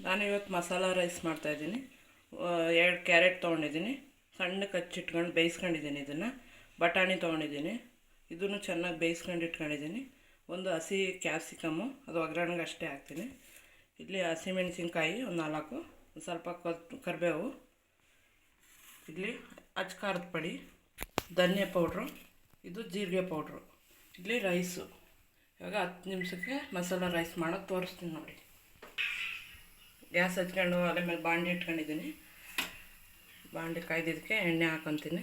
ನಾನು ಇವತ್ತು ಮಸಾಲ ರೈಸ್ ಮಾಡ್ತಾಯಿದ್ದೀನಿ. 2 ಕ್ಯಾರೆಟ್ ತೊಗೊಂಡಿದ್ದೀನಿ, ಸಣ್ಣಕ್ಕೆ ಹಚ್ಚಿಟ್ಕೊಂಡು ಬೇಯಿಸ್ಕೊಂಡಿದ್ದೀನಿ. ಇದನ್ನು ಬಟಾಣಿ ತೊಗೊಂಡಿದ್ದೀನಿ, ಇದನ್ನು ಚೆನ್ನಾಗಿ ಬೇಯಿಸ್ಕೊಂಡು ಇಟ್ಕೊಂಡಿದ್ದೀನಿ. ಒಂದು ಹಸಿ ಕ್ಯಾಪ್ಸಿಕಮ್ಮು, ಅದು ಒಗ್ಗರಣೆಗೆ ಅಷ್ಟೇ ಹಾಕ್ತೀನಿ. ಇಲ್ಲಿ ಹಸಿಮೆಣಸಿನ್ಕಾಯಿ ಒಂದು 4, ಒಂದು ಸ್ವಲ್ಪ ಕರಿಬೇವು, ಇಲ್ಲಿ ಅಚ್ಚ ಖಾರದ ಪುಡಿ, ಧನಿಯಾ ಪೌಡ್ರು, ಇದು ಜೀರಿಗೆ ಪೌಡ್ರು, ಇಲ್ಲಿ ರೈಸು. ಇವಾಗ 10 ನಿಮಿಷಕ್ಕೆ ಮಸಾಲ ರೈಸ್ ಮಾಡೋದು ತೋರಿಸ್ತೀನಿ ನೋಡಿ. ಗ್ಯಾಸ್ ಹಚ್ಕೊಂಡು ಅದ್ರ ಮೇಲೆ ಬಾಂಡೆ ಇಟ್ಕೊಂಡಿದ್ದೀನಿ. ಬಾಂಡೆ ಕಾಯ್ದಿದ್ದಕ್ಕೆ ಎಣ್ಣೆ ಹಾಕೊತೀನಿ.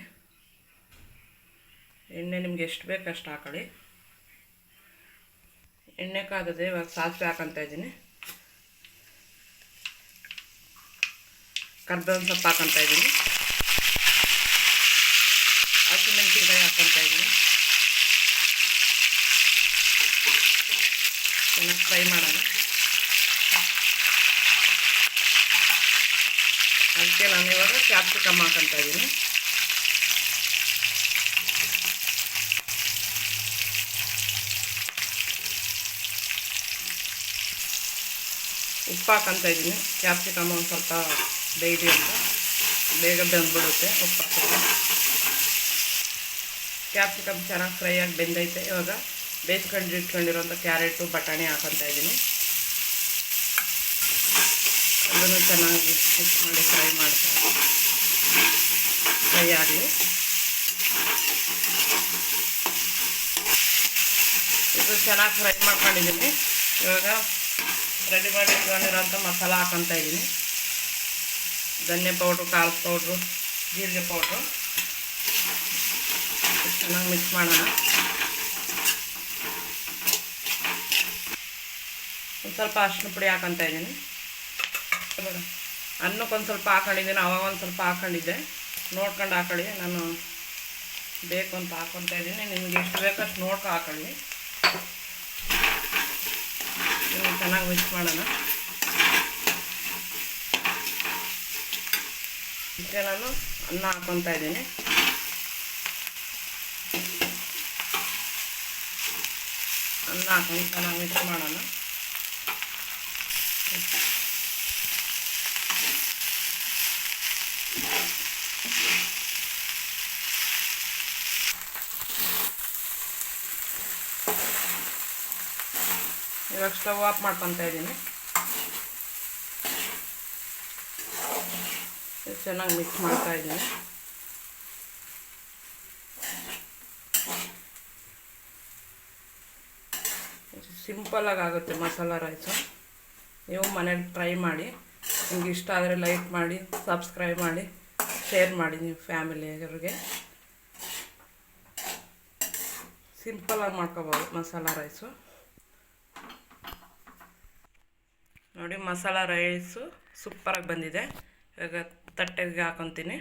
ಎಣ್ಣೆ ನಿಮ್ಗೆ ಎಷ್ಟು ಬೇಕು ಅಷ್ಟು ಹಾಕೊಳ್ಳಿ. ಎಣ್ಣೆ ಕಾದಿದೆ. ಇವಾಗ ಸಾಸಿವೆ ಹಾಕೊತಾ ಇದ್ದೀನಿ, ಕರ್ಬೇವಿನ ಸೊಪ್ಪು ಹಾಕೊತಾ ಇದ್ದೀನಿ, ಹಸಿಮೆಣಸಿನ್ಕಾಯಿ ಹಾಕೊತಾ ಇದ್ದೀನಿ. ಚೆನ್ನಾಗಿ ಫ್ರೈ ಮಾಡೋಣ. ಅದಕ್ಕೆ ನಾನು ಇವಾಗ ಕ್ಯಾಪ್ಸಿಕಮ್ ಹಾಕೊತಾ ಇದ್ದೀನಿ. ಉಪ್ಪು ಹಾಕೊತಾ ಇದ್ದೀನಿ. ಕ್ಯಾಪ್ಸಿಕಮ್ ಒಂದು ಸ್ವಲ್ಪ ಬೇಯ್ದು ಅಂತ ಬೇಗ ಬೆಂದ್ಬಿಡುತ್ತೆ ಉಪ್ಪು ಹಾಕಿದ್ರೆ. ಕ್ಯಾಪ್ಸಿಕಮ್ ಚೆನ್ನಾಗಿ ಫ್ರೈ ಆಗಿ ಬೆಂದೈತೆ. ಇವಾಗ ಬೇಯಿಸ್ಕೊಂಡು ಇಟ್ಕೊಂಡಿರೋಂಥ ಕ್ಯಾರೆಟು ಬಟಾಣಿ ಹಾಕೊತಾ ಇದ್ದೀನಿ. ಅದನ್ನು ಚೆನ್ನಾಗಿ ಮಿಕ್ಸ್ ಮಾಡಿ ಫ್ರೈ ಮಾಡ್ತಾರೆ. ಫ್ರೈ ಆಗಲಿ. ಇದು ಚೆನ್ನಾಗಿ ಫ್ರೈ ಮಾಡ್ಕೊಂಡಿದ್ದೀನಿ. ಇವಾಗ ರೆಡಿ ಮಾಡಿ ಇಟ್ಕೊಂಡಿರೋಂಥ ಮಸಾಲ ಹಾಕೊತಾ ಇದ್ದೀನಿ. ಧನಿಯಾ ಪೌಡ್ರು, ಖಾರದ ಪೌಡ್ರು, ಜೀರಿಗೆ ಪೌಡ್ರು ಚೆನ್ನಾಗಿ ಮಿಕ್ಸ್ ಮಾಡೋಣ. ಒಂದು ಸ್ವಲ್ಪ ಅರಿಶಿನ ಪುಡಿ ಹಾಕೊತಾ ಇದ್ದೀನಿ. ಅನ್ನಕ್ಕೊಂದು ಸ್ವಲ್ಪ ಹಾಕೊಂಡಿದ್ದೀನಿ, ಅವಾಗ ಒಂದು ಸ್ವಲ್ಪ ಹಾಕ್ಕೊಂಡಿದ್ದೆ. ನೋಡ್ಕೊಂಡು ಹಾಕೊಳ್ಳಿ. ನಾನು ಬೇಕು ಅಂತ ಹಾಕ್ಕೊತಾ ಇದ್ದೀನಿ. ನಿಮ್ಗೆ ಎಷ್ಟು ಬೇಕೋ ಅಷ್ಟು ನೋಡ್ಕೊ ಹಾಕೊಳ್ಳಿ. ಚೆನ್ನಾಗಿ ಮಿಕ್ಸ್ ಮಾಡೋಣ. ಇದಕ್ಕೆ ನಾನು ಅನ್ನ ಹಾಕ್ಕೊತಾ ಇದ್ದೀನಿ. ಅನ್ನ ಹಾಕೊಂಡು ಚೆನ್ನಾಗಿ ಮಿಕ್ಸ್ ಮಾಡೋಣ. ಇವಾಗ ಸ್ಟವ್ ಆಫ್ ಮಾಡ್ಕೊತಾ ಇದ್ದೀನಿ. ಚೆನ್ನಾಗಿ ಮಿಕ್ಸ್ ಮಾಡ್ತಾ ಇದ್ದೀನಿ. ಸಿಂಪಲ್ಲಾಗಿ ಆಗುತ್ತೆ ಮಸಾಲ ರೈಸು. ನೀವು ಮನೇಲಿ ಟ್ರೈ ಮಾಡಿ. ನಿಮ್ಗೆ ಇಷ್ಟ ಆದರೆ ಲೈಕ್ ಮಾಡಿ, ಸಬ್ಸ್ಕ್ರೈಬ್ ಮಾಡಿ, ಶೇರ್ ಮಾಡಿ ನೀವು ಫ್ಯಾಮಿಲಿಯವ್ರಿಗೆ. ಸಿಂಪಲ್ಲಾಗಿ ಮಾಡ್ಕೋಬೋದು ಮಸಾಲ ರೈಸು. ನೋಡಿ, ಮಸಾಲ ರೈಸು ಸೂಪರಾಗಿ ಬಂದಿದೆ. ಇವಾಗ ತಟ್ಟೆಗೆ ಹಾಕೊತೀನಿ.